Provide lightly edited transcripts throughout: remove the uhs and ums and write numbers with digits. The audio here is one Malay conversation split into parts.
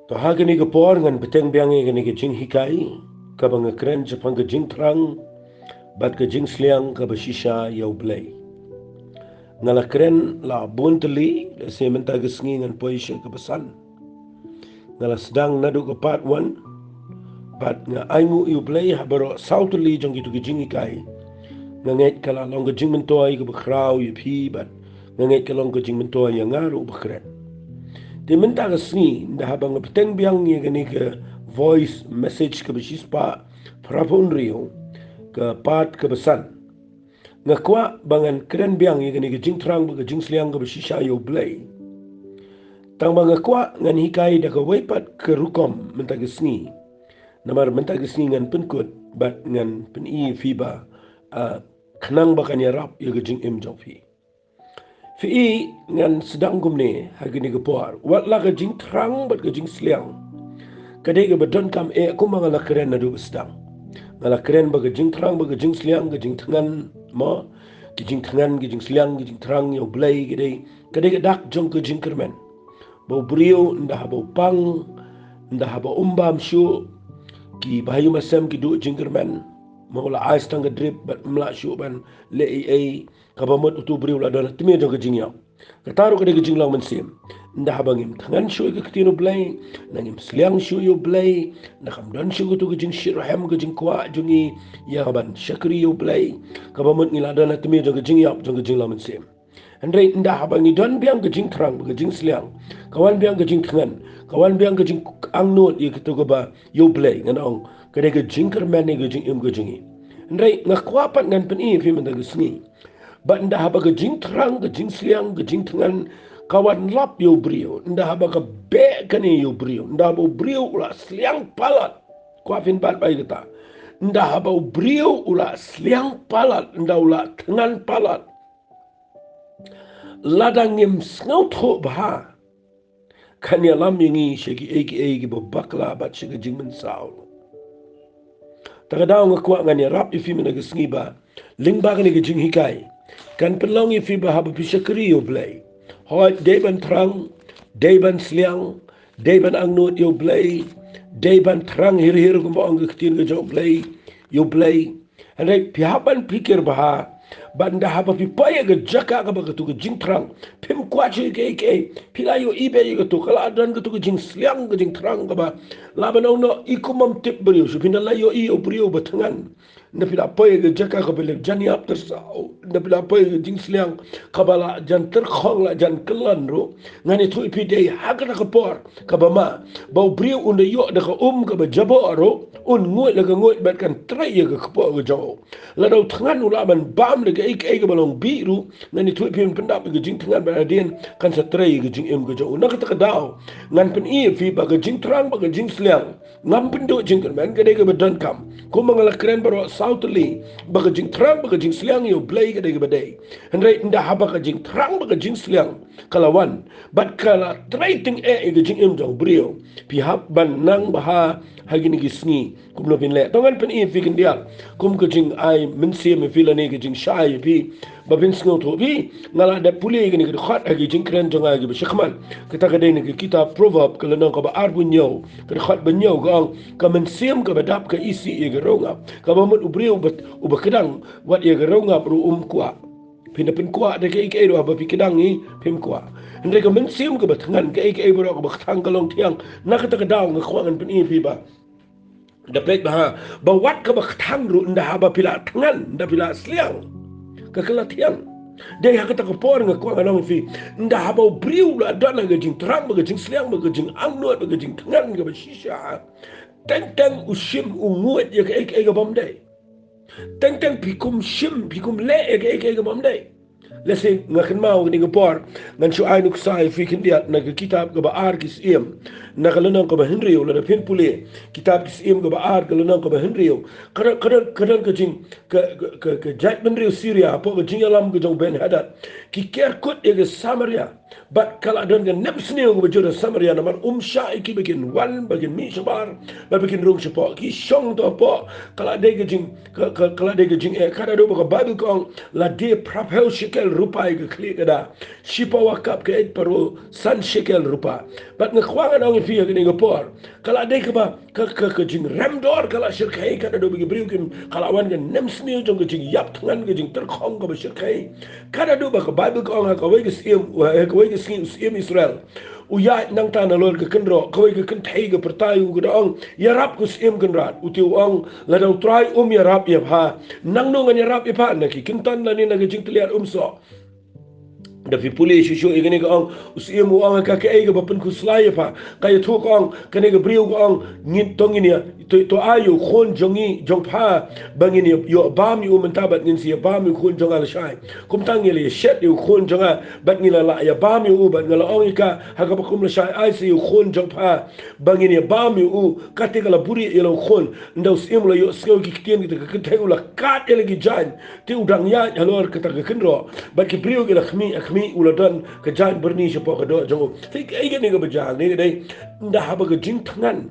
To hagani ke por ngan peteng biangi gani ke jing hikai ka bang kren Jepang ke jing terang bat ke jing sliang ka bashisha yau blay ngala kren la bunteli le se menta ke sngi ngan poisha ke besan ngala sedang nadu ke part 1 bat nga aimu yu blay habaro sauteli jong gitu ke jing hikai nganget kala long ke jing mentoi ke bekrau yu pi bat nganget kala long ke jing mentoi yang ngaru bekren di minta ke sini dah abang peteng biang ni gani ke voice message ke besispa prapun rio ke part ke besan ngakwa bangan keren biang ni gani ke jing terang ke jing seliang ke besisha yo blay tang bang ngakwa ngan hikai dah ke wepat ke rukom minta ke sini namar minta ke sini ngan penkut bat ngan peni fiba kenang bakan ya rap ya ke jing im jofi Fi ngan sedang gumne hagini ke puar. Wat la ke jing terang bat ke jing seliang. Kadai ke bedon kam aku mangala keren nadu sedang. Ngala keren ba ke jing terang ba ke jing seliang ke jing tengan ma ke jing tengan ke jing seliang ke jing terang yo blay kadai ke dak jong ke jing kermen. Bau brio ndah bau pang ndah bau umbam syu ki bahayu masam ki du jing kermen. Mula ais tangga drip bat mla syu ban le ai kabamot utu brio la dona timi jong ke jing yaw. Kataru kadai ke jing lang mensim. Ndah bangim tangan syu ke ketino blay nangim seliang syu yo blay nakam don syu tu ke jing shirham ke jing kwa jungi ya ban syakri yo blay kabamot ngila dona timi jong ke jing yaw jong ke jing lang mensim. Andai ndah bangi don biang ke jing terang ke jing seliang kawan biang ke jing tangan kawan biang ke jing angnot ye ketu ke ba yo blay nganong kadai ke jing kermen ni ke jing im ke jingi. Andai ngakwapat ngan peni fi mendaga sini. Ba ndah haba ke jing terang ke jing seliang ke jing tangan kawan lap yo brio ndah haba ke be kani yo brio ndah bo brio ula seliang palat kuafin bat bai kata ndah haba brio ula seliang palat ndah ula tangan palat ladangim snau tho bah kan ya lam yingi shegi aka bo bakla bat shegi jing men saul tagadaw nga kwa ngani rap ifi mena gesngi ba ling ba kani ke jing hikai kan pelong ifi ba haba pishakri yo blay hoi deban terang deban seliang deban angnut yo blay deban terang hir kumba ang ketin ke jo blay yo blay andai pihapan pikir bah banda haba pi paya ke jaka ka ba ke tu ke jing terang pim kwachi ke pilayo ibe ke tu kala adan ke tu ke jing seliang ke jing terang ka ba labanong no ikumam tip beriu supinda layo i o beriu batangan na pila paya ke jaka ka bele jani ap tersau na pila paya ke jing seliang ka bala jan terkhong la jan kelan ro ngani tu ipi dei hakana ka por ka ba ma bau beriu unda yo da ka ka ba jabo ro un nguat la ka nguat bat kan trai ye ka po ke jo la dau tangan ulaban bam le ke ke balong biru ngani tu ipi pendap ke jing tangan ba den kan sa trai ke jing em ke jo na ka ta dau ngan pen i fi ba ke jing terang ba ke jing seliang ngam pendo jing kan man ke de ke badan kam ko mangala kren baro southly ba ke jing terang ba ke jing seliang yo blay ke de ke badai hendrai nda haba ke jing terang ba ke jing seliang kalawan bat kala trai ting ke jing em jong brio pi hab ban nang baha hagini gisni kum lo bin le tongan pen i fi kin dia kum ke jing ai mensi me fila ne ke jing shai pi ba bin sngo to pi ngala da puli ke ni ke khat agi jing kren jong agi ba shikman kita ke de ni ke kita proverb ke lenong ka ba arbunyo ke khat banyo gong ka mensim ka badap ka isi ye ke ronga ka ba mut ubrio bat ubakedang wat ye ke ronga ru kwa pina pin kwa de ke ro ba pi kedang ni pim kwa ndre ka mensim ka batangan ke bro ka batang ka long tiang na ka ta ka daw nga khwangan pin i pi ba da plate ba wat ka ba thang ru nda haba pila tangan nda pila sliang ka kala tiang de ha ka ta ko por nga ko nga fi nda haba briu la dana ga jing trang ba ga jing sliang ba ga jing angno ba ga jing tangan ga ba shisha tang ushim unguat ya ka ga bom de tang pikum shim pikum le ka ga bom de lesi ngakan mau ni ngapor ngan shu ai nuk sai fi kin dia na kitab ga ba ar kis iem na kalana ko ba henrio la pin pule kitab kis iem ga ba ar kalana ko ba henrio kada ka jing ka jack benrio syria po ga jing alam ga jong ben hadat ki ker kut e ga samaria But kalau don kan nepsneo ko bajura Samaria naman sya iki bagian wan bagian mi sabar bagian rung sepo ki syong to po kalau ada gejing kalau ada gejing kada do ka Bible kong la de prapel shekel rupa ke klik ada sipa wakap ke et paro san shekel rupa but ngakwangan ang fi ke ngapor kalau ada ke ba ke jing ramdor kalau shirkai kada do bagi briukin kalau wan kan nepsneo jong gejing yap tangan gejing terkhong ka shirkai kada do ba ka Bible kong ka wai ke sim sim Israel uya nang tanah lor ke kendro kawai ke kentai ke pertayu ke daong yarap ku sim kenrat utiu ang ladau try yarap ya ha nang nongan yarap ya pa naki kintan lani na gejing teliat so Davi puli shushu igani ka ang usiya mo ang kakay ka bapan ko slaya pa kaya tu ka ang kanay ka briyo ka ang ngin tongin niya to ayo khon jongi jong pa bangin yo bam yu mentabat ngin siya bam yu khon jong al shay kum tangi le shet yu khon jonga bat ngila la ya bam yu bat ngala ang ika haga ba kum la shay ay si yu khon jong pa bangin ya bam yu kati kala buri ilo khon ndaw sim la yo skill ki kitien ki ka tay ula kat elagi jan ti udang ya halor ka ta ka kinro bat ki briyo ki la khmi uladan ke jan berni siapa ke do jong tik ai ni ke bejang ni dai nda haba ke jing tangan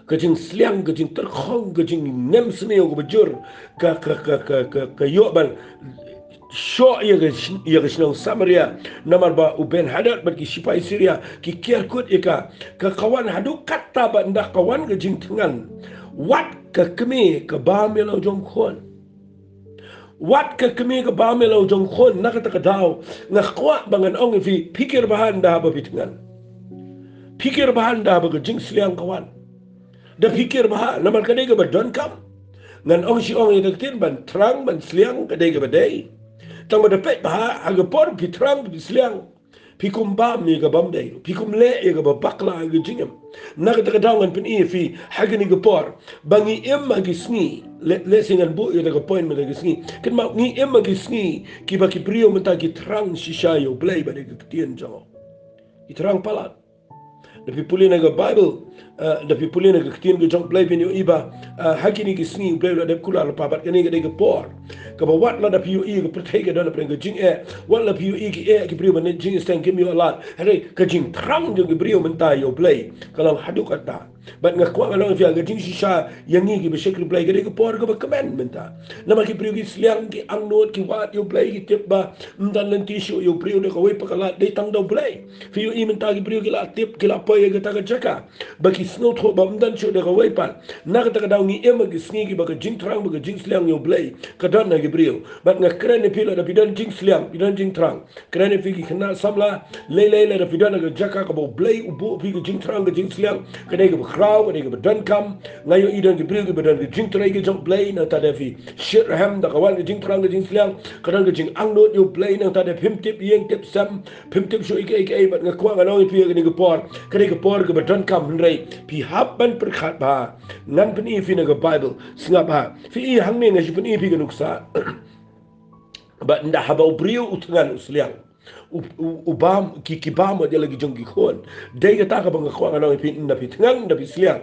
ke jing sliang ke jing terkhong ke jing nem sneo ke bejur ke yo ban sho ya ke snau Samaria namar ba uben hadat bagi sipai Syria ki kiar kut eka ke kawan hadu kata ba nda kawan ke jing tangan wat ke kemi ke bamelo jong khon wat ke kemi ke bamelo jong khon nakata ka daw ngakwa bangan ong fi pikir bahan dah ba bitingan pikir bahan dah ba jing sliang kawan da pikir bahan naman kadai ke badon kam ngan ong si ong idaktin ban trang ban sliang kadai ke badai tang ba dapet bah aga por pi trang pi sliang pikum bam ni ke bamdai pikum le ke ba bakla ke jingam nakata ka daw ngan pin i fi hagani ke por bangi em agi sngi le singan bu ida ka point me lagi sngi ken ma ngi em agi sngi ki ba ki brio menta ki trang shishayo blay ba de tien jango ki trang palat da pipuli na ga Bible da pipuli na ga tien ga jong blay ben yo iba hakini ki sngi blay la de kula la pabat kani ga de ga por ka ba wat la da pu i ga protege ga da prenga jing wat la pu i ki brio ban jing stang give me a lot hare ka jing trang jo ga brio menta yo blay kalau hadu kata bat ngakwa kalau fi ga jing shisha yangi ki beshek blay ga de ga por ga ba commandment ta nama ki brio ki sliang ki angnot ki wat yo blay ki tip ba mdan len tishu yo brio de ka we pakala de tang do blay fi yo i menta ki brio ki la tip ki la pa ye ga ta ga jaka ba ki snow tho ba mdan chu de ka we pan na ka ta ga daw ngi em ki sngi ki ba ka jing trang ba ka jing sliang yo blay ka dan na ki brio bat ngakren ni pila da bidan jing sliang bidan jing trang kren ni fi ki khna samla le da bidan ga jaka ka bo blay ubu fi ki jing trang ga jing sliang ka de ga crowd ka de ga dan kam ngayo idan ki brio ki badan ki jing trang ki jong blay na ta de fi shirham da kawan ki jing trang ki jing sliang ka dan ki jing angnot yo blay na ta de pim tip yeng tip sam pim tip shu ik bat ngakwa ga no pi ki por ka de ga por ka badan kam rei pi hab ban perkhat ba ngan pen i fi na ga Bible singa ba fi i hang ne ngai pen i fi ga nuksa ba nda haba brio utangan usliang ubam ki bam dia lagi jong ki khon dei ga ta ka bang khwa ga no pi na pi tangang da pi sliang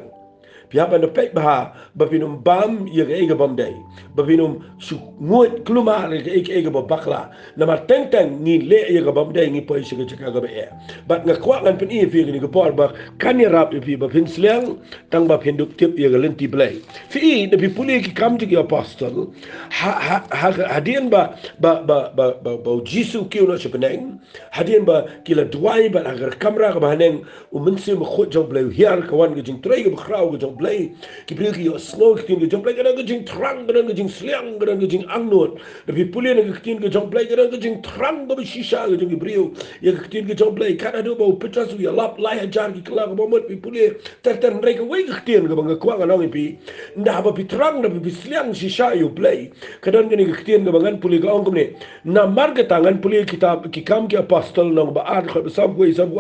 pihak anda pek bah babinum bam ye ga bam dai babinum su ngot kluma ga bakla nama teng ni le ye ga bam dai ni poi shi ga ga be bat nga kwa ngan pen i fi ni ga por ba kan ya rap fi ba pin sliang tang ba pin duk tip ye ga lenti blai fi de pi puli ki kam ti apostle hadien ba jisu ki no sepeneng hadien ba kila duai ba agar kamera ga baneng umensi mo khot jong blai hiar kawan ga jing trai ga khrau ga blay ki brio ki snow ki tin jong blay ga jing trang ga jing sliang ga jing angnot da pi puli na ki tin ga jong blay ga jing trang ga shisha ga jing brio ya ki tin ga jong blay kada do ba petras ya lap lai hajar ki kala ga momot pi puli ter rei ga we ki tin ga bang kwa ga nong pi nda ba pi trang da pi sliang shisha yo blay kadan ga ni ki tin ga bangan puli ga ong ne na marga tangan puli kitab ki kam ki apostle nong ba ar kho sab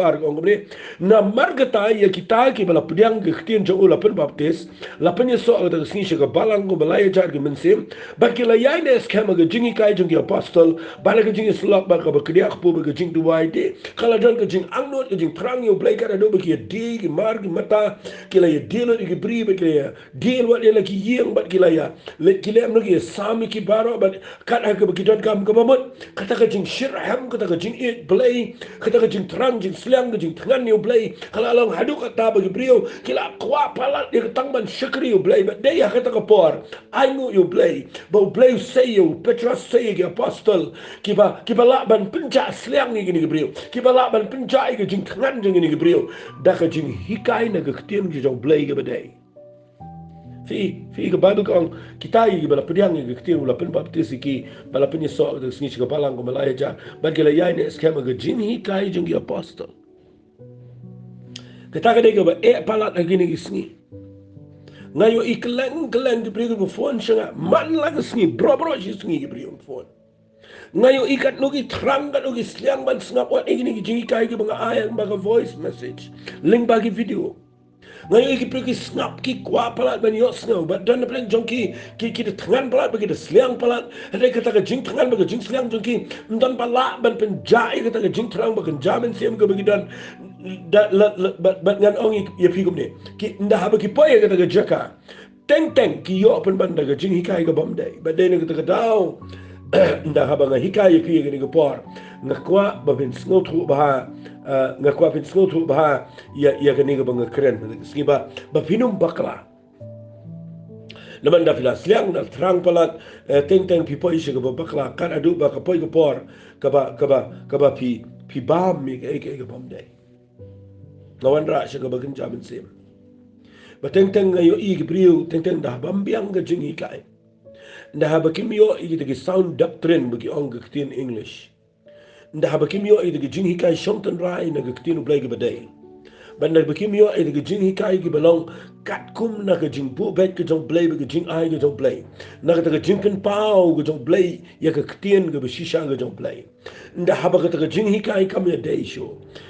ar ong ne na marga ta ya kita ki bala pdiang ki tin jong ula per baptis la penye so aga daga singi shiga balang ko balaya jar ki mensim but kila yai ne skema ga jingi kai jungi apostol bala ga jingi slok ba ka ba kriya khpo ba ga jing duwai de kala don ga jing angnot ga jing prang yo blai ka do ba ki di ki mar ki mata kila ya dilo ki bri ba kila ya dil wa la ki yeng ba kila ya le kila am no ki sami ki baro ba kat ha ka ba ki don kam ka ba mot kata ka jing shirham kata ka jing it blai kata ka jing trang jing slang ga jing tngan yo blai kala long hadu kata ba ki brio kila kwa palat dia ketang ban syakri yo blai but dia kata ka por ai ngu yo blai ba blai say yo Petrus say ke apostol kiba la ban penja slang ni gini brio kiba la ban penja ke jing tngan jing ni brio da ka jing hikai na ka ktien ki jo blai ke badai fi ke bible kong kita i bala pediang ke ktien ula pen baptis ki bala pen so de singi ka balang ko malaya ja ba ke la yai ne skema ke jing hikai jing ki apostol kita ka de ke ba palat gini ki singi ngayo iklang di brio ko phone sanga man lang singi bro si singi ki brio phone ngayo ikat nugi terang kat nugi sliang ban sengap wat ini ki jingi kai ki banga ayat banga voice message link bagi video ngayo iki pergi snap ki kwa palat ban yo snow but dan plan jongki ki de tangan palat bagi de sliang palat ada kata ka jing tangan bagi jing sliang jongki dan palat ban penjai kata ka jing terang bagi jamin siam ke bagi dan bat ngan ong ya pigum ne ki nda haba ki poye kata ka jaka teng ki yo pen ban daga jing hikai ka bomdai but den kata ka daw nda haba nga hikai ki ga por ngakwa ba bin snotru ba ngakwa bin snotru ba ya ga ni ga banga kren skiba ba pinum bakla naman da filas liang na trang palat teng pi poi shiga ba bakla kan adu ba ka poi ga por ka ba pi bam mi ga bomdai lawan ra shiga ba kan jamin sim ba teng ngayo i ga briu teng da bambiang ga jingi kai nda haba kimyo i de sound doctrine bagi ong gektin English nda haba kimyo i de jing hikai shonten rai na gektin blai ge badai banda bakimyo i de jing hikai ge belong kat kum na ge jing bu bet ge jong blai ge jing ai ge jong blai na ge jing kan pau ge jong blai ya ge ktien ge shisha ge jong blai nda haba ge jing hikai kam ya dei sho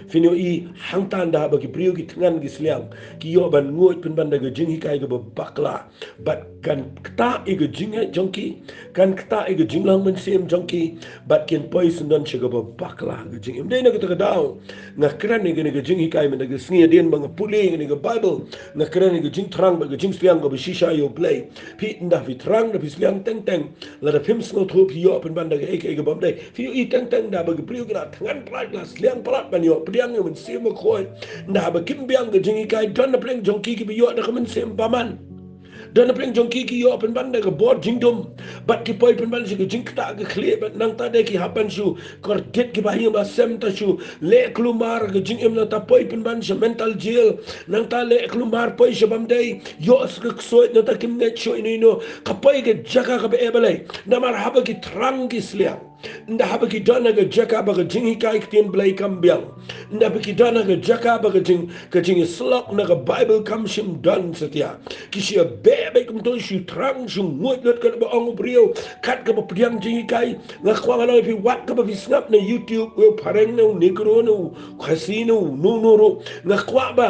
finyo i hangtan da haba ki priyo ki tangan ki sliang ki yo ban ngot pen banda ge jing hikai ge bakla bat kan kta i ge jing jongki kan kta i ge jing lang men sem jongki bat ken poison dan shiga bakla ge jing im dei na ge daw ngakran ni ge jing hikai men ge sngi den bang puli ge bible ngakran ge jing trang ge jing sliang ge shisha yo play pi nda vi trang da sliang teng la da pim sngo thup yo pen banda ge ge bom dei fi i teng da ba ge priyo ge na tangan plat la sliang plat ban yo priang yo men sem ko nda ba kim biang ge jing hikai don na pleng jongki ki bi yo da men sem paman dan apa yang jongki ki yo pen banda ke board jingdom bat ki poi pen banda ke jingta ke khle bat nang ta de ki hapan shu kor get ki bahi ba sem ta shu le klumar ke jing em na ta poi pen banda mental jail nang ta le klumar poi shabam dei yo ke so na ta kim net shu ino ka poi ke jaka ka be ebale na mar haba ki trang ki sliang nda haba ki dana ke jaka ba ke jing hikai ktien blai kambiang nda ba ki dana ke jaka ba ke jing slok na ke bible kam shim dan setia ki shi bebe kum to shi trang shi ngot lot ka ba ong brio kat ka ba priang jing hikai nga kwa nga fi wat ka ba fi snap na youtube o pareng no negro no casino no ro nga kwa ba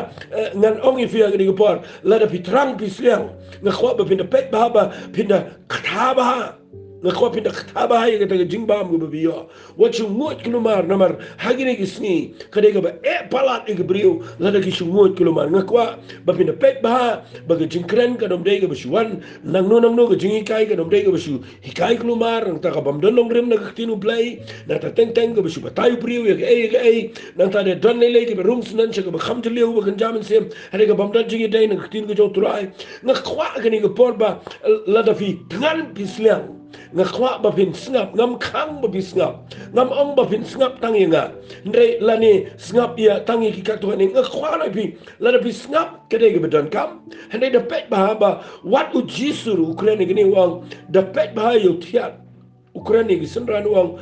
ngan ong fi ga ni por la da fi trang fi sliang nga kwa ba pinda pet ba pinda kthaba ngakwa pinda khtaba hay ga jing bam go biyo what you ngot kilomar namar hagine gisni kade ga ba palat e brio la da kishu ngot kilomar ngakwa ba pinda pet ba ga jing kren ka dom de ga bshuan nang no ga jing hikai ga dom de ga bshu hikai kilomar nang ta ka bam don long rem na ktinu play na ta teng ga bshu ba tai brio ga nang ta de don le ga rums nan cha ga kham de leu ga jamin sem hade ga bam don jing de na ktinu ga jo turai ngakwa ga ni ga porba la da fi tngan pisliang ngakwa ba pin sngap ngam khang ba bisngap ngam ong ba pin sngap tangi nga ndre lani sngap ya tangi ki ka to ni ngakwa la pi la da pi sngap kede ge bedan kam hande da pet ba wat u jisuru ukraine ni wang da pet ba yo tiat ukraine gi sendran wang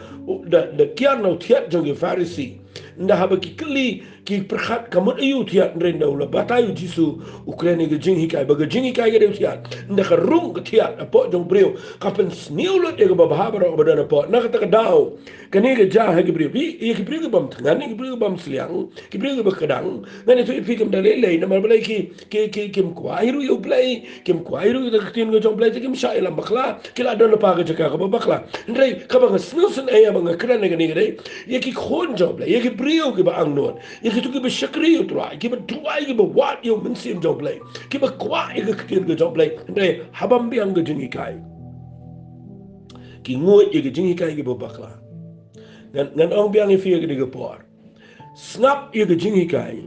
da kian no tiat jong farisi nda haba ki kli ki perkhat kamut ayu tiat renda ula batayu jisu Ukraine ke jing hikai baga jing hikai ke deu tiat nda ka rung ke tiat apo jong breu kapen sniulut e ke bahabara obadana po na kata dau kani ke jah ke breu bi ye ke breu ke bam ngani ke breu bam sliang ke breu ke bakadang ngani tu ipi kem dalele na malbalai ki kim kwairu yo play kim kwairu ke tin ke jong play kim shailam bakla kila don pa ke jaka ke bakla ndrei ka bang snilsen e bang kran ne gani gade ye ki khon job la ye ki breu ke ba angnot ye ki tu ke shakri yo trai ki ba tuai ki ba wat yo min sim job play ki ba kwa ye ke tin ke job play ndrei habam bi ang ke jingi kai ki ngoi ye ke jingi kai ke ba bakla ngan ong bi ang fi ke de por snap ye ke jingi kai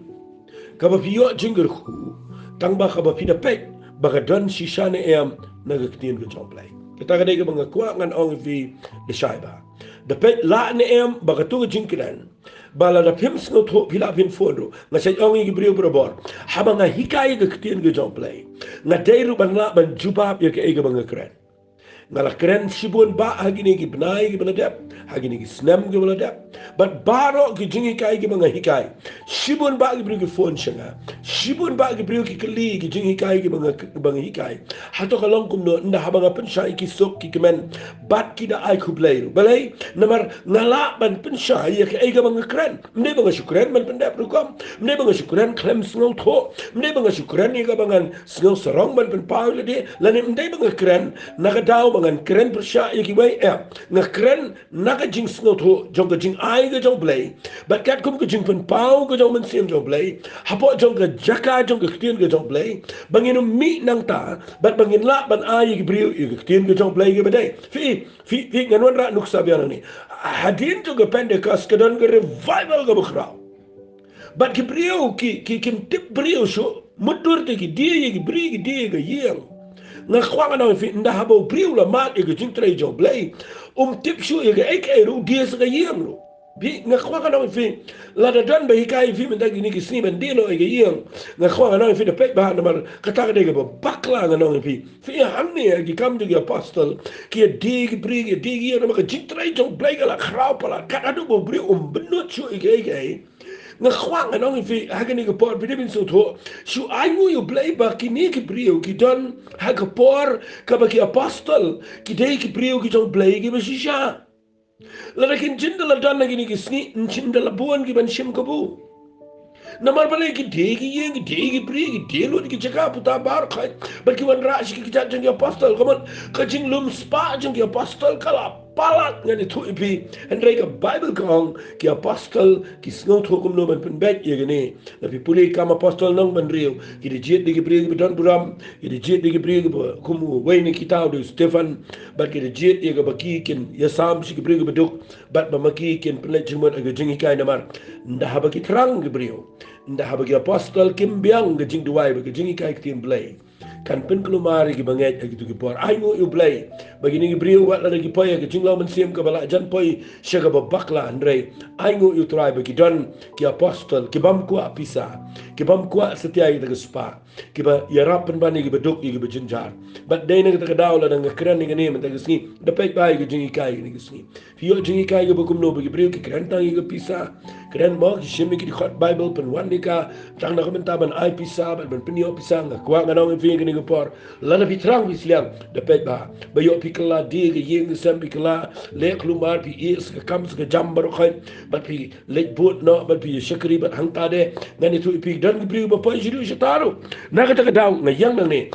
ka ba fiyo jinger khu tang ba ka ba fi da pek ba ka don shishane em na ke tin ke job play kita kadai ke bang kwa ngan ong fi de shaiba da pet la ne em ba ka tu jinkran bala da pims no to pila pin fondo nga sai ong gi brio bro haba nga hikai ke tin ke job play nga deiru ban la ban jubab ye ke e ke bang kran ngala keren sibun ba hagini ki benai ki beladap hagini ki snam ki beladap but baro ki jingi kai ki banga hikai sibun ba ki bri ki phone shanga sibun ba ki bri ki kli ki jingi kai ki banga hikai hato kalong kum no nda habanga penshai ki sok ki kemen bat ki da ai kublai balai namar ngala ban penshai ye ki ai ka banga kren mne banga shukran man pendap rukom mne banga shukran klem sngo tho mne banga shukran ni ka banga sngo sarong ban pen paul de lani mne banga kren nagadao bangan keren persya yaki way nga keren naga jing snot ho jong ka jing ai ga jong play but kat kum ka jing pen pau ga jong men sim jong play hapo jong ka jaka jong ka ktien ga jong play bangin mi nang ta but bangin la ban ai yaki brio yaki ktien ga jong play ga badai fi nganwan ra nuk sabian ni hadin jong ka pendekas ka don ga revival ga bukrao but ki brio ki kim tip brio so mudur te ki dia yaki brio ki dia ga yeng nga kwanga na fi nda habo priu la mat e jing trei jo blay tip shu e ek ru die se ga yeng ru bi nga kwanga na fi la da dan ba hikai fi men da ni ki sni ben dino e ga yeng nga kwanga na fi de pek ba na mar kata de ga bakla nga na fi hanne e ki kam de apostle ki de ki bri ki de ki na ma jing trei jo blay ga la krau pala kata do bo bri benut shu e ga nga kwang anong fi hagani ka por bidibin so to shu ayu you play ba kini ki brio ki don ha ka por ka ba ki apostle ki dei ki brio ki don play ki ba shisha la kin jindala dan na gini ki sni jindala buan ki ban shim kabu namar balai ki degi ye ki degi pri ki delo ki jaka puta bar khai ba ki wan rash ki jang ki apostle kaman ka jing lum spa jang ki apostle kala palat ngani tu ipi andre ka bible kong ki apostle ki snot hukum no ban pen ye gani la pi puli kam apostle nong ban rio ki de jet ki pri ki don buram ki de jet ki pri ki kumu we ni kitau de Stefan ba ki de jet ye ka baki kin yasam shi ki pri ki beduk bat ba maki kin pen jingmot aga jingi kai namar nda haba ki trang ki brio nda haba ki apostle kim biang ga jing duai ba ki jingi kai ki tin blay kan pen kelumari ki banget ki tu ki por ai ngo you blay bagi ni brio wat la ki poy ki jinglo men sim ka bala jan poy shaga ba bakla andre ai ngo you try bagi don ki apostle ki bam ku apisa ki bam ku setia ki spa ki ba yarap pen bani ki beduk ki be jinjar but dai na ka daw la nga kran ni ne men ta sni da pek bai ki jingi kai ni sni fi yo jingi kai ki bukum no bagi brio ki kran tang ki pisa kran mo ki shimi ki khot bible pen wan ni ka tang na komenta ban ai pisa ban penio pisa nga kwa nga no fi ni por la na pitrang bisliam da pek ba yo pikla di ge yeng sem pikla le klumar pi is ka kam ka jambar khay bat pi le bot no bat pi shakri bat hang ta de ngani tu pi dan bri ba pa jiru shataru na ka ta daw nga yang ne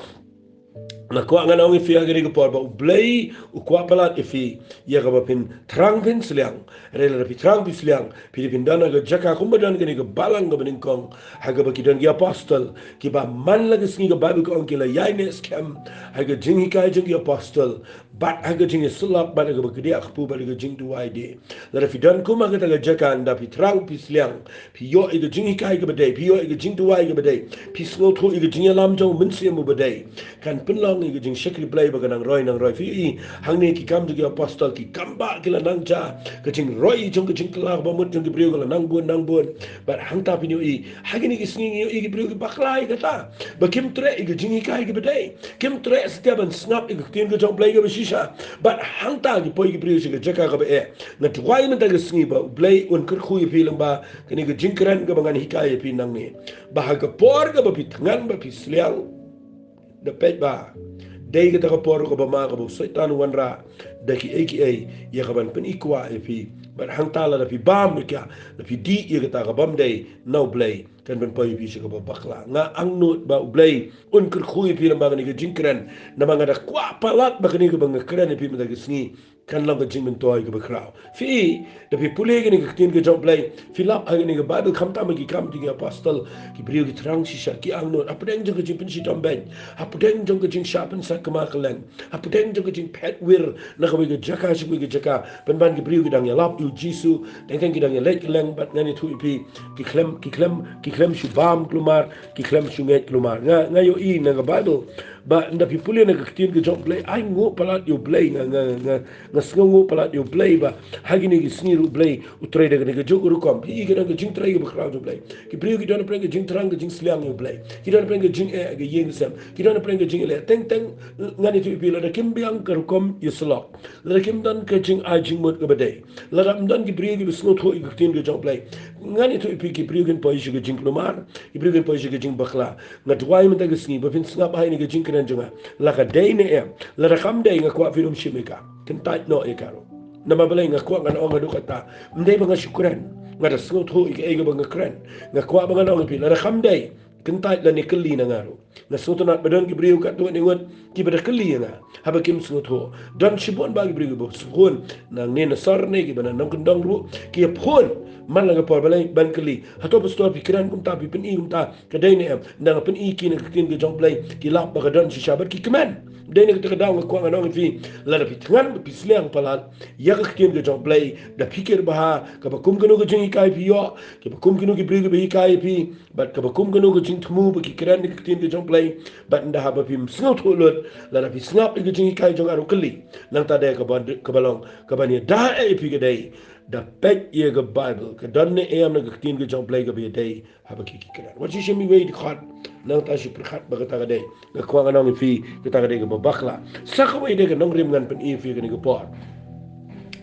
na kwa nga nong ifi agri ko por ba blay u kwa palat ifi ya ga pin trang pin sliang rela pi trang pin sliang pi pin dana ga jaka kumbadan ga ni ga balang ga bening kong ha ga ki dan gi apostle ki ba man la ga sni ga bible ko ki la yai ne scam ha ga jingi kai jingi apostle bat ha ga jingi sulak ba ga ga dia khpu ba ga jing du ai de la fi dan kuma ga ta ga jaka nda pi trang pin sliang pi yo i ga jingi kai ga ba de pi yo i ga jing du ai ga ba de pi sno tho i ga jingi lam jong min sim ba de kan pin long ni jing shakri play ba nang roi fi hang ni ki kam ji apostle ki kamba ki la nang cha ka jing roi jong ka jing kala ba mut jong ki brio la nang bun but hang ta pin i hagini ki sni i ki brio ki baklai ka ta ba kim tre i ki jing kai ki bedai kim tre stia ban snap i ki tin ka jong play ka ba shi sha but hangta gi poi gi brio shi ga jaka ga ba na tuai man ta ga sngi ba blai un kar khu pi lang ba kini ga jingkran ga bangan hikaya pi nang ni ba ga por ga ba pi tngan ba pi sliang de pet ba dei ga ta ga por ga ba ma ga ba saitan wanra da ki aka ya ga ban pen ikwa pi but hangta la da pi bam ka da pi di ya ga ta ga bam dei no blai kan ben poi pi shi ga ba bakla nga ang nut ba blai un kar khu pi lang ba ni ga jingkran na ba ga da kwa palat ba ni ga ba ngakran pi ma da ga sngi kan lang jing men toy ke bakrao fi de pi pule ke ni tin ke job play fi lap ha ni ke bible kham ta ma ki kam ti ke apostle ki brio ki trang si sha ki ang no apdeng jong ke jing pin si tom ben apdeng jong ke jing shapen sa kama kalen apdeng jong ke jing pet wir na ka ke jaka si ke jaka ben ban ki brio ki dang ya lap u jisu deng deng ki dang ya lek leng bat ngani thu pi ki klem shu bam klumar ki klem shu nget klumar nga yo I na bible ba nda pi pule na ke tin ke job play ai ngo palat yo play nga ngasngo palat yo play ba hagini gi sniru play utre de ga jogu kom I ga ga jing trai ga crowd play ki brio ki don preng jing trang ga jing sliang yo play ki don preng jing ga yeng sam ki don preng jing le teng teng ngani tu pi la kim biang ka kom yislok la kim don ka jing a jing mot ga bade la ram don ki brio gi sngo tho ga tin ga job play ngani tu pi ki brio gi po ga jing klumar ki brio gi po ga jing bakhla na twai man ta ga sni ba fin snga ba ni ga jing kran jonga la ga dei ne la rakam dei nga kwa film shimika kentat no ikaro nama balai ngakwa ngan ong adu kata mdei banga syukuran ngada sngot ho ika banga kran ngakwa banga ong pi la kham dai kentat la ni keli na ngaru na soto na badan ki brio kat tuan ingon ki bada keli nga haba kim sngot ho dan shibon bagi brio bo sukun na ne na sar ne ki bana nam kendong ru ki phon man la por balai ban keli hato pastor pikiran kum ta pi pen I kum ta kadai ne na pen I ki na kin ke jong play ki lap ba dan si shabat ki kemen dei ne ka daw ngakwa ngan fi la da pitngan pi sliang palat ya ka kin ke jong play da pikir ba ka ba kum gano ka jing kai pi yo ka ba kum gano ki brio be kai pi bat ka ba kum gano ka jing thmu ba ki kiran ne kin ke jong play bat nda ha ba pi sngot holot la da pi snap ke jing kai jong aru kali lang ta de ka ba long ka ba ni da e pi ke dei da pet ye ga bible ka dan ne am na ka kin ke jong play ka be dei ha ba ki kiran what you should me wait khat nang ta si perkhat ba ka dei ka kwa nang fi ka dei ka ba bakla sa ka wei de ka nong rim ngan pen I fi ka ni ka por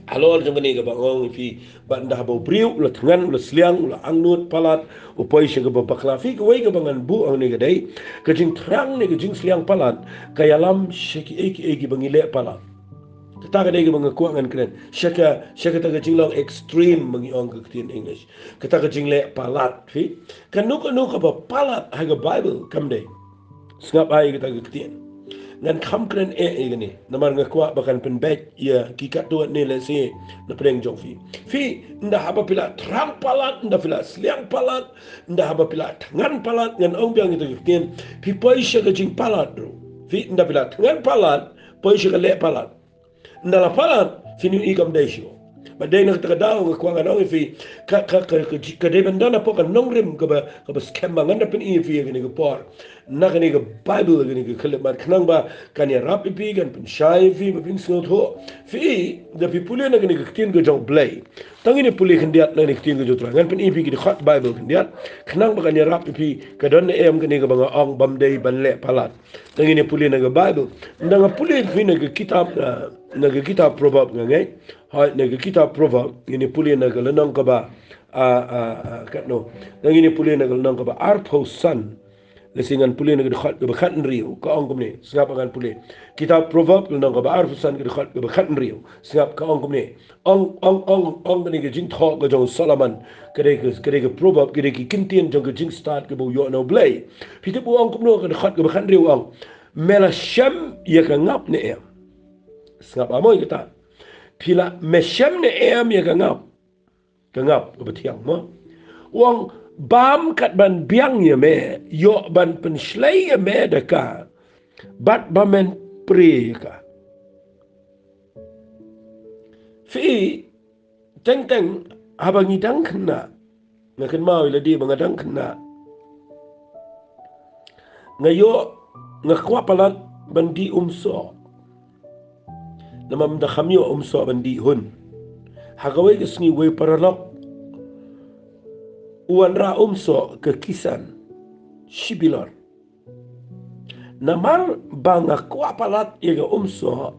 alol jong ni ka ba ngong fi ba nda ba briu la tngan la sliang la angnut palat o poi shi ka ba bakla fi ka wei ka ba ngan bu ang ni ka dei ka jing trang ni ka jing sliang palat ka yalam shiki eki bangile palat ta ka dei ka bang ko ngan kren shaka ta ka jing long extreme mangi ong ka tin english ka ta ka jing le palat fi ka nu ka ba palat ha ga bible kam dei ngap ai ka ta ka tin ngan kham kren ni namar nga kwa bakan pen bet ya ki kat tu ni le si na preng jong fi nda haba pila trang palat nda pila sliang palat nda haba pila tangan palat ngan ong biang itu kin pi poi sha ka jing palat ro fi nda pila tangan palat poi sha ka le palat nda la palat fini I kam dei sho ba dei na ta daw nga kwa nga fi ka dei bandana po ka nong rim ka ba scam nganda pen I fi ni ka por na ka ni ka bible ka ni ka khalle mar khnang ba kan ya rap pi kan pen shai fi ba pin snot ho fi the people na ka ni ka tin ka jong play tangi ni puli khandiat na ni tin ka jotra ngan pen I fi ki khat bible khandiat khnang ba kan ya rap pi ka don em ka ni ka ba ong bam dei ban le palat tangi ni puli na ka bible na nga puli fi na ka kitab na ka kitab proverb nga ngai hai na ka kitab proverb ni puli na ka lanang ka ba kat no tangi ni puli na ka lanang ka ba artho san lesingan puli na khat ka khat riu ka ong kumne singap ngan puli kitab proverb nang ka ba arfusan ka khat ka khat riu singap ka ong kumne ong ni ka jing tho ka jong Solomon kare ka proverb kare ki kintian jong ka jing start ka bo yo no blay pite bu ong kumno ka khat ka khat riu ong mela sham ya ka ngap ne em singap amoy kita pila meshem ne em ya ka ngap ka betiang mo wong bam kat ban biang ye me yo ban pen shlei ye me de ka bat bamen pre ka fi teng habangi dang kena ngaken mau ila di bangadang kena ngayo ngakwa palat bandi umso namam da khamyo umso bandi hun hagawai gesni we paralok uan ra umso ke kisan shibilor namar banga kwa palat yega umso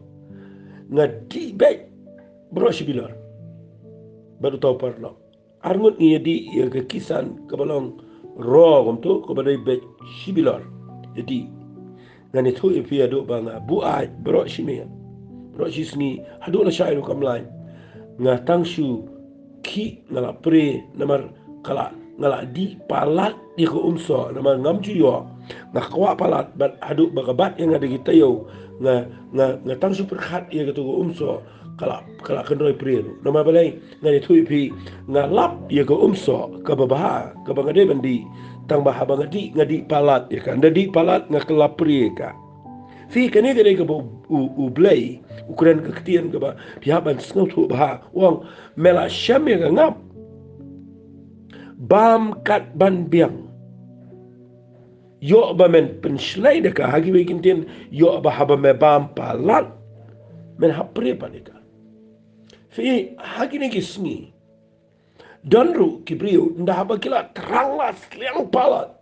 ngadi baik bro sibilar baru tahu parlo arngut ni di ya ke kisan ke balong ro kom tu ke badai baik sibilar jadi ngani tu ipi adu banga bu ai bro simi bro sisni adu la shairu kamlai ngatang shu ki ngala pre namar kala ngala di palat di ko umso namar ngam yo ngakwa palat bat adu bagabat yang ada kita yo ngatang su perkhat ya gitu ko umso kala kendoi pre nama balai ngani thui pi ngalap ya ko umso ka babaha ka bangade bandi tang baha bangadi ngadi palat ya kan di palat ngakla pre ka fi kene gede ka u blay ukuran ka ketian ka ba pihaban sngau tu baha wang mela syam ya ngap bam kat ban biang yo ba men penslai de ka hagi we kintin yo ba haba me bam palat men hapre panika fi hagi ne gisni donru kibriu nda haba kila teranglas kliang palat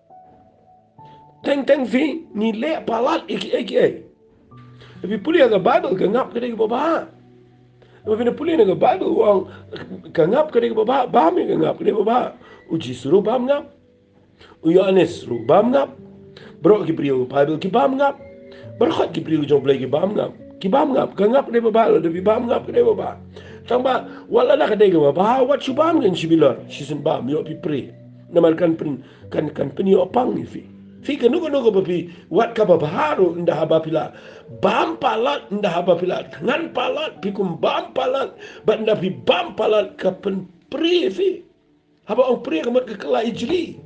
teng fi ni le palat iki tapi puli aga Bible ka ngap ka degi baba tapi na puli aga Bible wang ka ngap ka degi baba bam ka ngap ka degi baba uji suruh bam ngap Yohanes suruh bam ngap bro kibriu Bible ki bam ngap berkhat kibriu jong blai ki bam ngap ka ngap ka degi baba tapi bam ngap ka degi baba tamba wala na ka degi baba what you bam ngan sibilor sisen bam yo pi pre namalkan kan peni opang ni fi kanu bapi wat ka babaharu nda haba pila bam palat nda haba pila ngan palat pikum bam palat bat nda pi bam palat ka pen pri fi haba ong pri ka mat ka kala ijli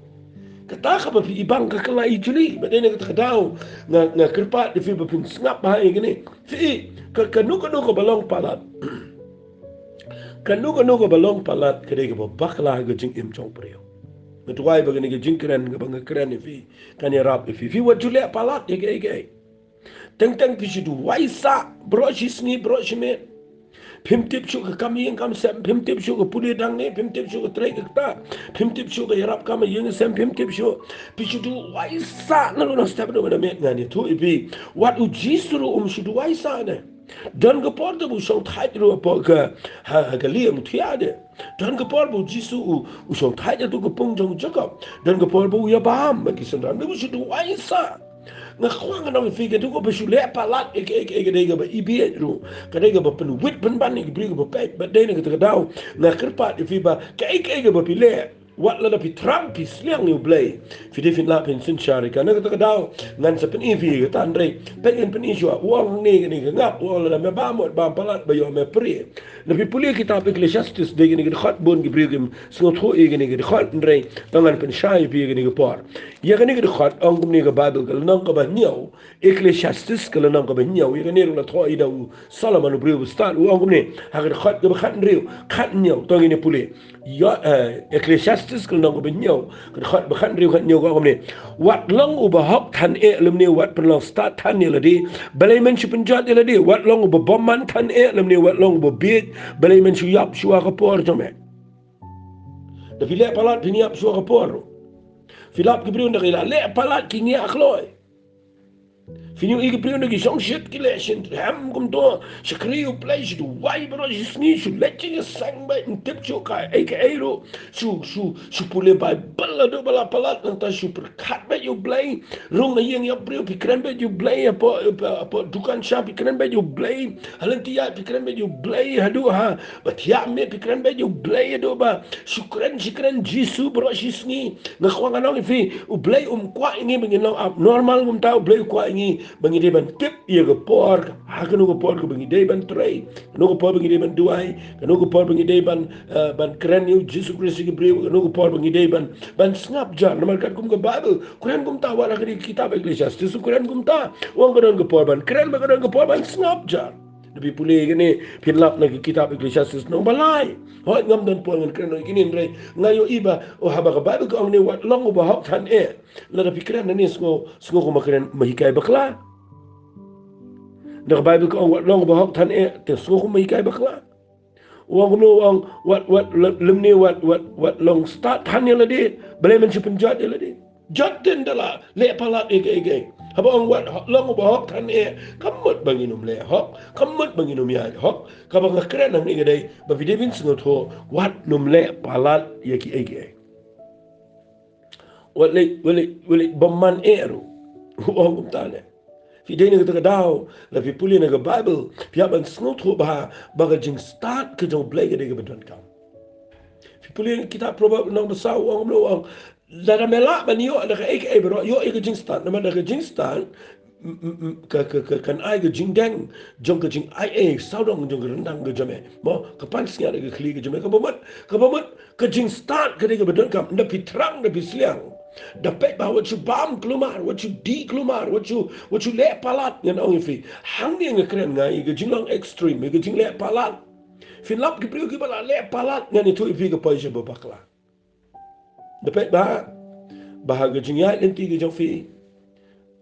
kata ka bapi ibang ka kala ijli bat ne ka tadau nga kerpat fi bapi ngap ba gini fi kanu ka balong palat kanu ka balong palat kede ka bakla ga jing im chong priyo Metuai bagani ke jingkran ke bangga keren fi kan ya rap fi wat jule palat ya ge teng pi situ waisa bro sisni bro shime pimtip shu ke kami yang kam sem pimtip shu ke puli dang ne pimtip shu ke trei ke ta pimtip shu ke rap kami yang sem pimtip shu pi situ waisa na no step do na me ngani tu ipi wat uji suru situ waisa ne dan ke porta bu song thai ro po ke ha ke liam thiade dan ke por bu jisu u song thai tu ke pung jong jakob dan ke por bu ya bam bagi sendram bu situ waisa ngakwang na fi ke tu ko besu le palat ke de ba ibi ru ke de ba pen wit pen ban ke bri ba pe ba de ne ke dau na kerpat fi ba ke ba pile wat la pi trump pi sliang you blay fi defin la pen sin shari ka na ka dau ngan sa pen ivi ka tandre pen isu wang ni ngap wala la me ba mo ba palat ba yo me pri na pi puli kitab ecclesiastes de ni khat bon gi brigim so tho e ni khat ndre tangan pen shai pi ni por ya ni khat ang ni ka bible ka nang ka ba nyau ecclesiastes ka nang ka ba nyau ya ni ru la tho i da solomon bri start ang ni ha ka khat ka khat ndre khat nyau to ni puli ya ecclesiastes kul nang benyau khat bakhan riu khat nyau ko ni wat long uba hok than lem ni wat pen long start than ni ladi balai men chu penjat ni ladi wat long uba bomman than lem ni wat long uba bit balai men chu yap chu ka por jome da vile palat ni yap chu ka por filap ki briu ndak ila le palat ki ni akhloi Fini igi priu nagi song shit ki leshin ham kum to shakriu play shi wai bro jisni shu lechi sang ba intip chu ka ro shu pule ba bala do bala palat nanta shu per khat ba you play rung na yeng ya priu pikran ba you play apa dukan sha pikran ba you play halanti ya pikran ba you play hadu ha but ya me pikran ba you play do ba shukran jisu bro jisni ngakwang anong fi u play kwa ingi bingin normal tau play kwa ingi bangi de ban tip ye go por ha kanu go por go bangi de ban trei no go por bangi de ban duai kanu go por bangi de ban kren you Jesus Christ ge bre no go por bangi de ban snap jar normal kat kum go bible kuran kum ta wala kri kitab ecclesiastes kuran kum ta wong go por ban kren ba go por ban snap jar lebih pulih gini pinlap lagi kitab ecclesiastes no balai hoi ngam dan puan kren no gini ndre ngayo iba o haba ka bible ko ni wat long ba hok tan la da pikran ni sko ko makren mahikai bakla da bible ko wat long ba hok tan te sko ko mahikai bakla wong no wong wat lemni wat long start tan la de balai men penjat la de jat den dala le palat ege haba ang wat long ba hok tan kamut banginum le hok kamut banginum ya hok kabang kren nang ni gadai ba videvin singot ho wat num le palat yaki ege wale baman eru ong tane fi dei nega daw la fi puli nega bible fi aban snot ho ba jing start ke jong blege de bedon kam fi puli kita proba nang basa ong lo ong la mela ban yo da ek e bro yo ek jing start na da jing start kan ai ke jing deng jong ke jing ai e sao dong jong rendang ke jame mo ka pan sia de kli ke jame ka bomat ke jing start ke de bedon kam da fi trang da fi sliang dapat bahawa what you bam kelumar, what you di kelumar, what you lek palat yang orang fi. Hang ni yang keren ngai, ke jinglang ekstrim, ke jing lek palat. Finlap ke priu ke bala lek palat yang itu fi ke paisa babakla. Dapat bahawa jing ya nanti ke jong fi.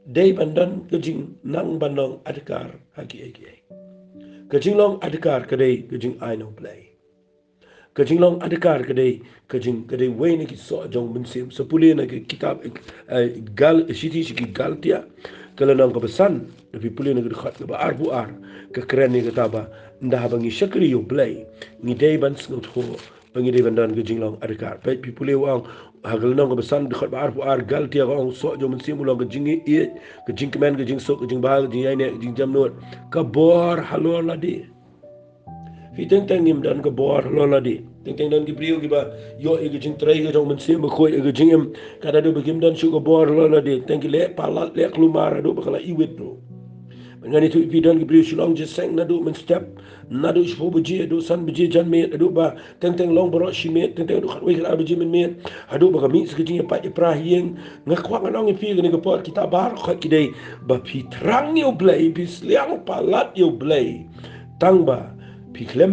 Day bandan ke jing nang bandang adkar haki eki. Ke jinglang adkar ke day ke jing I know play. Kajing long adakar kadai way na ki so jong mensim sepuluh na kitab gal siti siki galtia kalau nang kebesan lebih pulih na khat ke ar bu ar ke keren ni kataba ndah bangi syakri yo play ni day ban sngot ho bangi day bandan kajing long adakar pai pi pulih wang hagal nang kebesan khat ar bu ar galtia ko so jong mensim ulang kajing e kajing kemen kajing so kajing bahal kajing ai ne kajing jam not ka bor halor ladi fi teng nim dan ke bor lola di teng dan ke brio ke ba yo e jing trai ke jong mense me khoi e jing em kada do begim dan su ke bor lola di teng le palat le klumar do bakala iwit do ngani tu fi dan ke brio silong je seng na do men step na do spo beje do san beje jan me do ba teng long bro shi me teng do khat we kra beje men me ado ba mi se jing pa ibrahim ngakwa ngang fi ke ke por kita bar khat ki dei ba fi trang yo blai bis liang palat yo blai tang ba Piklem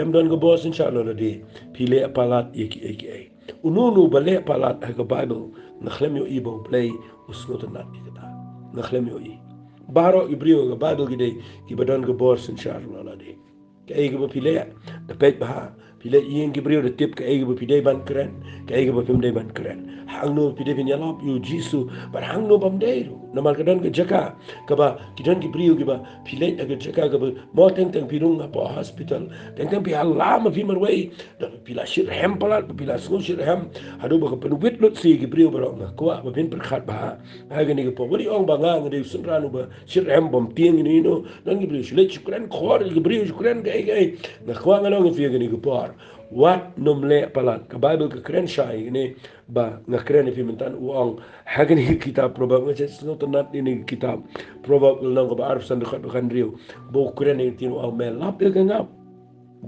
dan ke bos insyaAllah ladi, pilih palat eki. Ununu balik palat ke Bible, nakhlem yo ibo play usnot nat kita. Nakhlem yo i. Baro ibrio ke Bible gede, ki badan ke bos insyaAllah ladi. Ke egi bo pilih, dapat bah, pilih ien ke brio de tip ke egi bo pilih ban keren, ke egi bo pimdai ban keren. Hang no pilih pinyalap yo Jisu, bar hang no bamdairu. Namal kedan ke jaka, kaba kidan ke brio ke ba pilih ke jaka ke ba mau teng pirung apa hospital, teng pi alam fi marway, da pila shirhem palat, pila snu shirhem, hadu ba ke penuit lut si ke brio barang na kuat ba pin perkhat ba, ha gani ke po wali ong banga ngade sunranu ba shirhem bom tieng ni no, nang ke brio shlet shukran khor ke brio shukran ke na kuat ngalong fi gani ke por. Wat nomle palat ke Bible ke keren syai ini ba ngakren fi mentan uang hagani kitab probab ngece snot nat ini kitab probab nang ke arf san dekat kan rio bo keren ini tin uang melap ke ngap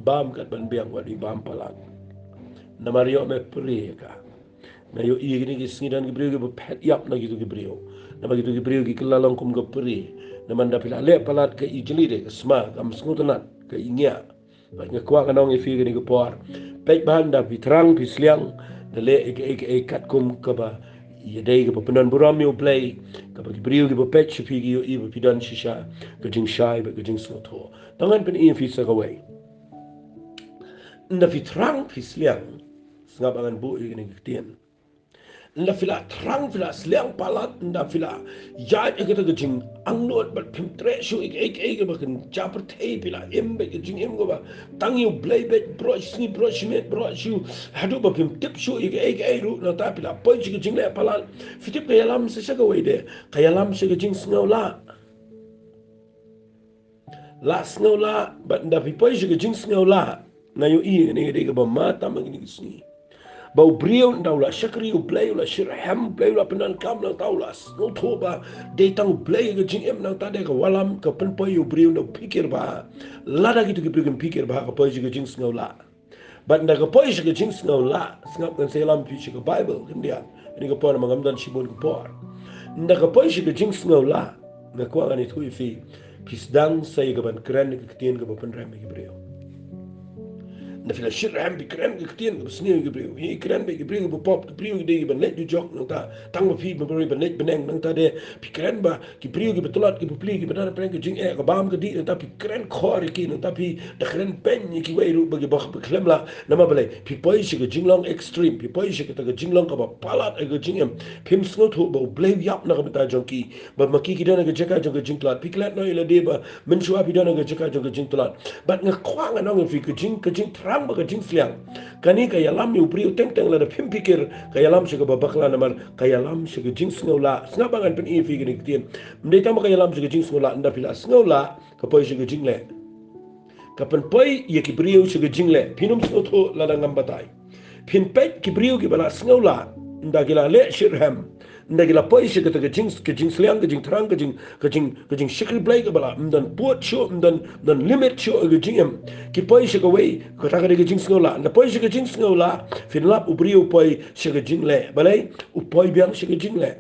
bam kat ban biang wadi bam palat na mario me pri ka na yo i gini ki singidan ki brio ke pet yap na gitu ki brio na begitu ki brio ki kelalong kum ke pri na manda pila le palat ke ijli de ke sma kam snot nat ke inya banyak kuat kanong ifi gini ke por pek bahan da vitrang pisliang da le ek kat kum ke ba ya dai ke penan buram yo play ke ba brio ke ba pek chipi yo i ba pidan shisha ke jing shai ba ke jing sloto tangan pen ifi sa kawai da vitrang pisliang ngap angan bu gini ketien nda fila trang fila sliang palat nda fila ya ekata gajing angnot bat pimtre shu ek bakan chapter thei fila embe gajing em go ba tang you blay bet bro sni bro shmet bro shu hadu ba pim tip shu ek ru na ta fila poi gajing le palat fitip kayalam se shaga wede kayalam se gajing sngola la sngola bat nda fi poi gajing sngola na yo i ne de ba mata mangini sni bau brio ndaula syakri u play ula shirham play ula penan kam lang taulas no thoba de tang play ke jing em nang tade ka walam ka penpoi u brio no pikir ba lada gitu ke pikir ba ka poi ke jing sngaula but nda ka poi ke jing sngaula ngap kan selam pi ke bible kendia ini ka poi mangam dan shibon ke por nda ka poi ke jing sngaula na kwa ngani thui fi pisdang sai ka ban kran ke ketien ke ban ram ke brio na fila shirham bi kren ke tien ke sni ke brio hi kren be ke brio bu pop ke brio de ban let ju jok nang ta tang ba fi ba brio ban let beneng nang ta de bi kren ba ke brio ke betulat ke pli ke benar pren ke jing e ke bam ke di nang ta bi kren khor ke nang ta bi de kren pen ke wei ru ba ke ba klem la na ma bale pi poi shi ke jinglong extreme pi poi shi ke ta ke jinglong ka ba palat ke jing em pim snot ho ba blay yap na ka ta jonki ba ma ki dana ke jeka jong ke jing tlat pi klat no ila de ba men shua pi dana ke jeka jong ke jing tlat bat nga kwang na ngfi ke jing trang ba ke jing sliang kani ka yalam yu priu teng teng la de pim pikir ka yalam shi ke ba bakla na mar ka yalam shi ke jing snola snabangan pen e fi ke ni tien mdei ta ka yalam shi ke jing snola nda pila snola ka poi shi ke jing le kapan poi ye ki priu shi ke jing le pinum snotho la ngam batai pin pet ki priu ki bala snola nda gila le shirham nda gila poi shi ke jing sliang ke jing trang ke jing shikri blai ke bala mdan pot sho mdan limit sho ke jing em ki poi shi ke wei ko ta ke jing snola nda poi shi ke jing snola fin lap ubriu poi shi ke jing le balai u poi biang shi ke jing le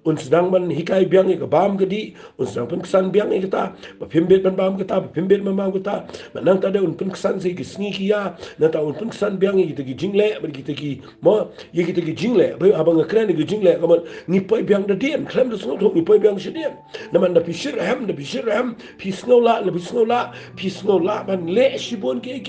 un sedang man hikai biang ke bam ke di un sedang pen kesan biang ke ta ba pimbet ban bam ke ta pimbet man bam ke ta manang ta de un pen kesan se ke sni ki ya na ta un pen kesan biang ke ki jing le ba ki mo ye ki jing le ba abang kren ke jing le kaman ni poi biang da dien klem de sno thok ni poi biang shi dien na man da pishir ham pi sno la man le shi bon ke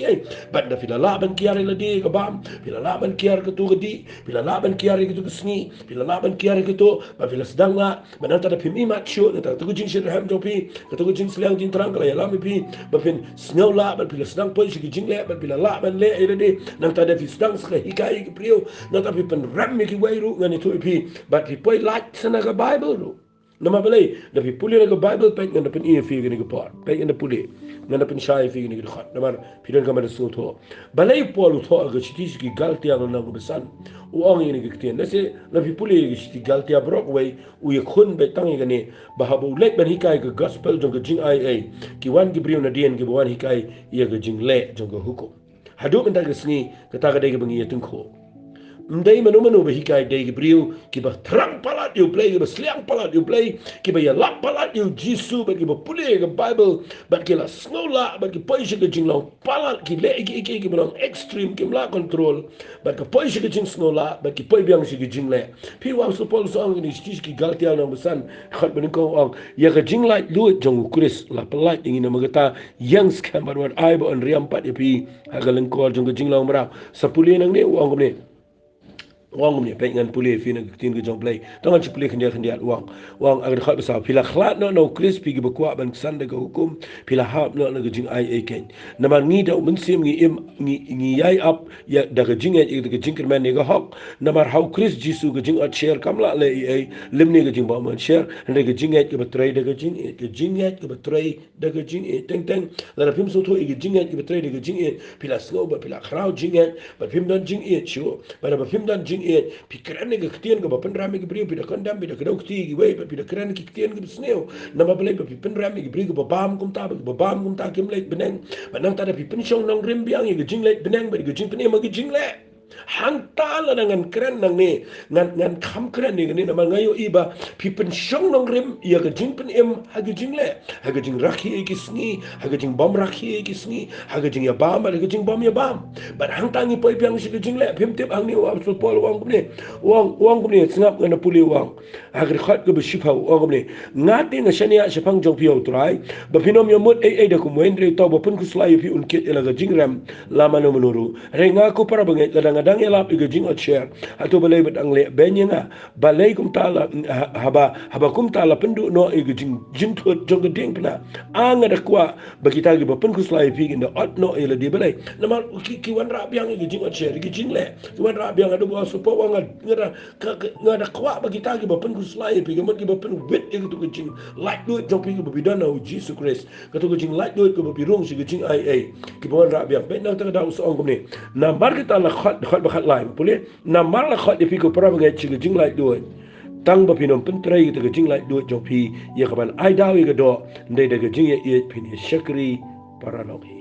ban da fila la ban kiare la de ke bam fila la ban kiare ke tu ke di fila la ban kiare ke tu ke sni fila la ban kiare ke tu ba fila sedang la manang ta da pim imat sho na ta tu jing shir ham do pi ka tu jing sliang jing trang la ya la mi pi ba fin snow la ban fila sedang poi shi jing le ban fila la ban le ira de nang ta da fi sedang ska hikai ke prio na ta pi pen ram mi ki wai ru ngani tu pi ba pi poi lat sana ka bible ru nama balai da pi puli na ka bible pe ngana pen e fi ngani ka pot pe ngana puli ngana pen shai fi ngani ka khat nama pi dan ka ma so tho balai polu tho ga chiti ki galtia na ko besan u ong ngani ka tien na se la pi puli ki chiti galtia brok wai u ye khun be tang ngani ba ha bu lek ban hikai ka gospel jong ka jing ai ki wan ki brio na dien ki wan hikai ye ka jing le jong ka huko hadu men da ka sni ka ta ga de ka bangi ye tung kho mdei manu ba hikai dei ki brio ki ba trang palat you play ki ba sliang palat you play ki ba ya lap palat you jisu ba ki ba puli ki bible ba ki la snola ba ki poi shi ki jing long palat ki le ki ba extreme ki mla control ba ki poi shi ki jing snola ba ki poi biang shi ki jing le pi wa so pol so ang ni shi ki galtia na besan khat ben ko ang ya ka jing lai lu jong kris la palat ingin na magata yang scam ba wat ai ba on riam pat pi hagalang ko jong ka jing long mara sapuli nang ne wang ne wang ni pe ngan puli fi na tin ge jong play tangan chi puli khendia wang agar khat besa pila khlat no crispy ge bakwa ban san de hukum pila hab no ge jing ai ken na man ni da mun sim ngi yai up ya da ge jing ge jing ker man ne ge hok na mar how chris jisu ge jing at share kamla le ai lim ne ge jing ba man share ne ge jing ge betray de ge jing ge betray de ge jing teng la pim so tho ge jing ge betray de ge jing pila snow ba pila khrau jing ba pim dan jing chu ba pim dan jing pikiran ni ketien ke bapen rame ke brio pida kandam pida kedau kti ki wei pida kran ki ketien ke sneo nama belai pipen rame ke brio ke babam kum ta kim lek beneng benang ta da pipen shong nong rim biang ke jing lek beneng ba ke jing pene ma ke jing lek hantal dengan keren nang ni ngan kam keren ni ni nama ngayo iba pipen shong nong rim ia ke jing pen em ha ke jing le ha ke jing rakhi ke sngi ha ke jing bom rakhi ke sngi ha ke jing ya bam ha ke jing bom ya bam ban hang tangi poi piang si ke jing le pim tip ang ni wa so pol wang kum ni sngap ngana puli wang ha ke khat ke beshipa wang kum ni ngati ngashania shapang jong piau trai ba pinom yo mot ai da kum wen re to ba pun ku slai pi un ket ela ga jing ram lama no menuru re nga ko para bangai kadang elap iga jing at share ato balay bat ang le benya nga balay kum tala haba kum tala pendu no iga jing thot jong ding pna anga da kwa bakita gi bapen kuslai pi inda ot no ila di balay namal ki wan ra biang iga jing at share iga jing le ki wan ra biang ado bo so po wanga ngada kwa bakita gi bapen kuslai pi gi gi bapen wit iga tu jing like do jong pi gi bidana u Jesus Christ ka tu jing like do ko bi rong si gi jing ai ki wan ra biang be na ta da us ong ni na mar kita la khat bakhat lai puli na mar la khat di ko para bangai chi jing lai do tang ba pinom pentrai de jing lai do jong pi ye ka ban ai dawi ga do ndai de jing ye pin shakri para no pi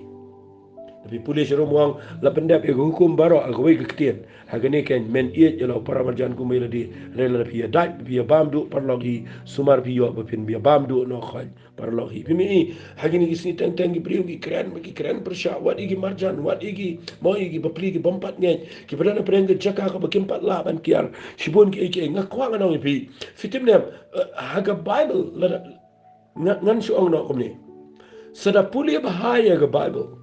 tapi pulis romuang la pendap e hukum baro agwe gktien hagane ken men iet yelo paramarjan kumela di rela pia dai pia bamdu parlogi sumar pio bapin pia bamdu no khaj parlogi pimi hagini gisni tang tang gibriu gi kran persha wat igi marjan wat igi mo igi bapli gi bompat nge ki padana preng jaka ka bakim pat la ban kiar shibun ki eke ngakwa ngano pi fitimne haga bible ngan su ong no komni sada puli bahaya ga bible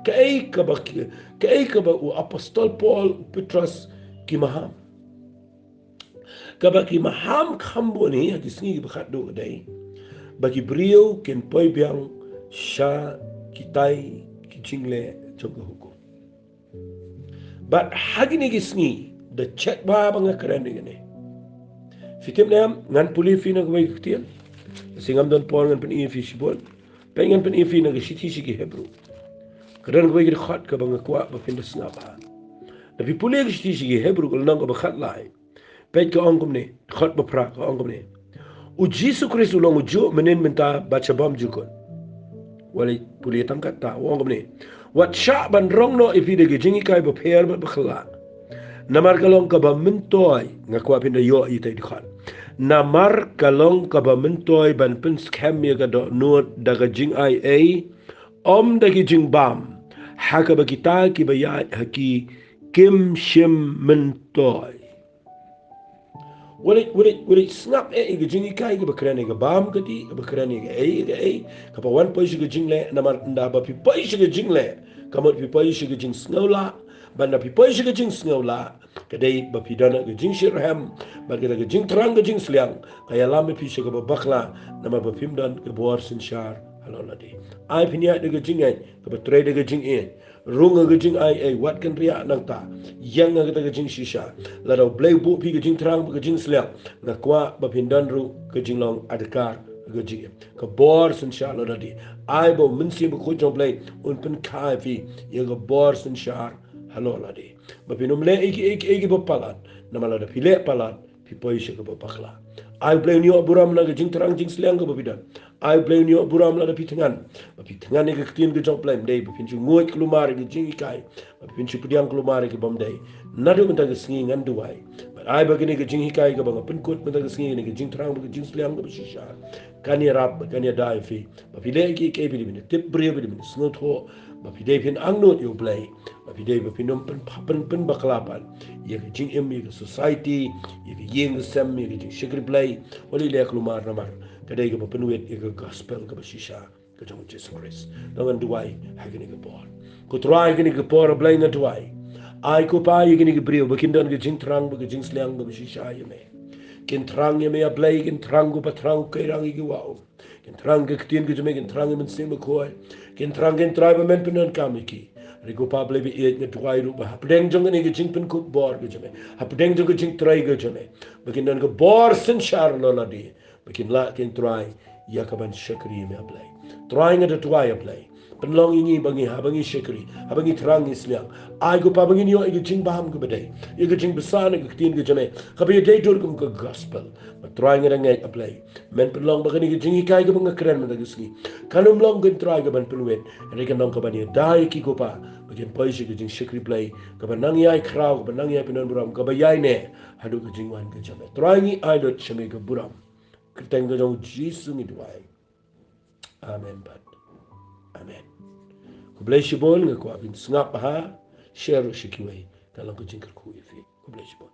kay ka ba u apostol Paul Petrus ki maham ki maham khambo ni hadisni gi bakhat do dai bagi beliau ken poi biang sha kitai ki jingle jog hukum but hagini gisni the chat ba bang keren ni fitim nam ngan puli fi na gwe ktiel singam don Paul ngan pen fi shibol pengen pen fi na gishiti shi ki hebrew keren gwe gi khat ka bang kwa ba fin das ngaba tapi puli gishiti shi ki hebrew gol nang ba khat lai pe ka ongum ne khat ba pra ka ongum ne u Jesus Christ ulong ujo menen menta baca bom jukon wali puli tangkat ta ongum ne wat sha ban rong no ifi de jingi kai ba pher ba khla namar kalong ka ba mentoy ngakwa pin yo i tai dikhan namar kalong ka ba mentoy ban pin scam ye ga do no daga jing ai a om dagi jing bam haka ba kita ki ba ya haki kim shim mentoy wali snap ga jingi kai ga bakrani ga bam gati ga bakrani ga ka pa wan poi ga jingle namar nda ba pi poi ga jingle kamot pi poi ga jing snowla banda pi poi ga jing snowla kadai ba pi dana ga jing shirham ba ga jing trang ga jing sliang kaya lam pi ga ba bakla nama ba pim dan ga bor sin shar halola de ai pinya ga jing ai ga ba tre ga jing e runga ga jing ai wat kan ria nang ta yang ga ga jing shisha la do blay bu pi ga jing trang ga jing sliang na kwa ba pin dan ru ga jing long adkar ga jing ka bor sin shar la di ai bo min si ba ko jom blay un pen kai fi ye ga bor sin shar halola de ba pinum le iki ba palat namala da pile palat pi poi shi ga ba pakla ai blay ni buram na ga jing trang jing sliang ga ba bidan ai blay ni buram la da pitangan ba pitangan ni ga ktin ga jom blay dei ba pinchu ngoi klumar ga jing kai ba pinchu pudiang klumar ga bom dei nadu menta ga singi ngan duai ba ai ba gini ga jing kai ga ba pin kot menta ga singi ni ga jing trang ga jing sliang ga ba shisha kan ya rap kan ya dai fi ba pile iki ke bi ni tip bre bi ni snot ho ba pide pin angnot yo blay ba pide ba pinum pen baklapan ye ga jing em ye ga society ye ga yeng ga sam ye ga jing shikri blay wali le klumar namar kadai ga penuet ye ga gospel ga shisha ga jong Jesus Christ dangan duai hagini ga bor ko try gini ga bor blay na duai ai ko pa ye gini ga brio ba kindan ga jing trang ba ga jing sliang ga shisha ye me kin trang ye me a blay kin trang go pa trang kai rang gi wow kin trang ga ktin ga jame kin trang men sim ko kin trang kin tribe men penan kamiki rigo pa blay bi et na duai ru ba pdeng jong ni ga jing pen ko bor ga jame ha pdeng jong ga jing try ga jame ba kin dan ga bor sin shar lo la di Makin la kin try ya kaban shakri me apply. Trying at a try apply. Penlong ini bangi habangi shakri, habangi terang isliang. Ai ko pa bangi yo iging baham ko badai. Iging besar ke tin ke jame. Kabe day dur kum ko gospel. But trying at ngai apply. Men penlong bagani iging kai ko bang keren men gisni. Kanum long kin try ko ban penwet. Ere kan nong ko ban dai ki ko pa. Bagin poisi iging shakri play. Ka ban nang yai kraw, ban nang yai penon buram. Ka ba yai ne. Hadu iging wan ke jame. Trying I dot shame ko buram. Kita ngajong Jesus ni duai. Amen bad. Amen. Ku bless you bon ngako abin sngap ha share shikiway dalam ku jingkar ku ifi. Ku bless you bon.